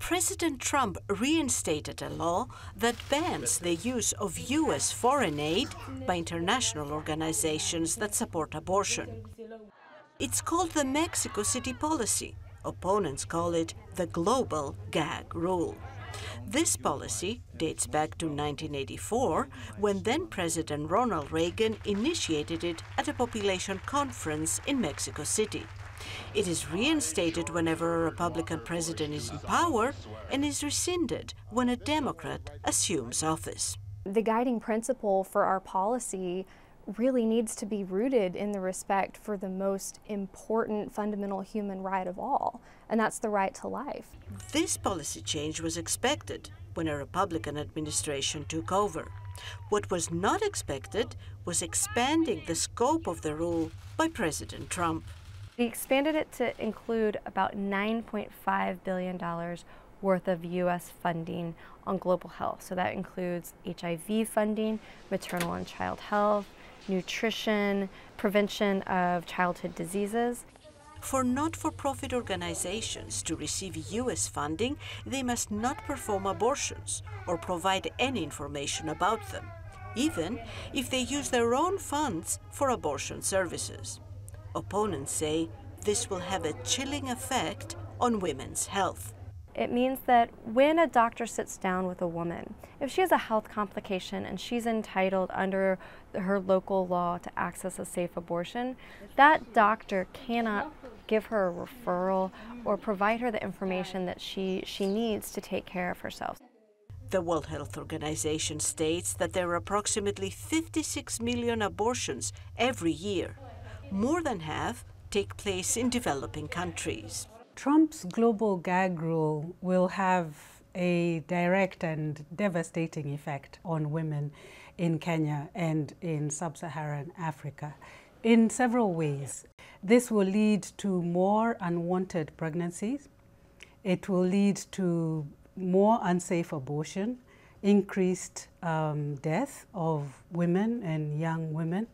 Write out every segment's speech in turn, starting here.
President Trump reinstated a law that bans the use of U.S. foreign aid by international organizations that support abortion. It's called the Mexico City policy. Opponents call it the global gag rule. This policy dates back to 1984, when then-President Ronald Reagan initiated it at a population conference in Mexico City. It is reinstated whenever a Republican president is in power and is rescinded when a Democrat assumes office. The guiding principle for our policy really needs to be rooted in the respect for the most important fundamental human right of all, and that's the right to life. This policy change was expected when a Republican administration took over. What was not expected was expanding the scope of the rule by President Trump. We expanded it to include about $9.5 billion worth of U.S. funding on global health. So that includes HIV funding, maternal and child health, nutrition, prevention of childhood diseases. For not-for-profit organizations to receive U.S. funding, they must not perform abortions or provide any information about them, even if they use their own funds for abortion services. Opponents say this will have a chilling effect on women's health. It means that when a doctor sits down with a woman, if she has a health complication and she's entitled under her local law to access a safe abortion, that doctor cannot give her a referral or provide her the information that she needs to take care of herself. The World Health Organization states that there are approximately 56 million abortions every year. More than half take place in developing countries. Trump's global gag rule will have a direct and devastating effect on women in Kenya and in sub-Saharan Africa in several ways. This will lead to more unwanted pregnancies. It will lead to more unsafe abortion, increased death of women and young women,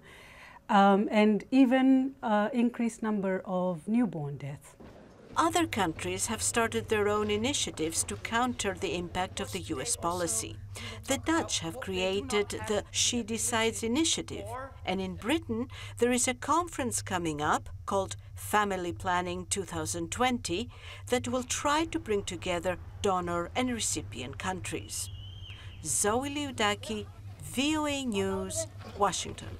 and even increased number of newborn deaths. Other countries have started their own initiatives to counter the impact of the U.S. policy. The Dutch have created the She Decides initiative, and in Britain there is a conference coming up called Family Planning 2020 that will try to bring together donor and recipient countries. Leoudaki, VOA News, Washington.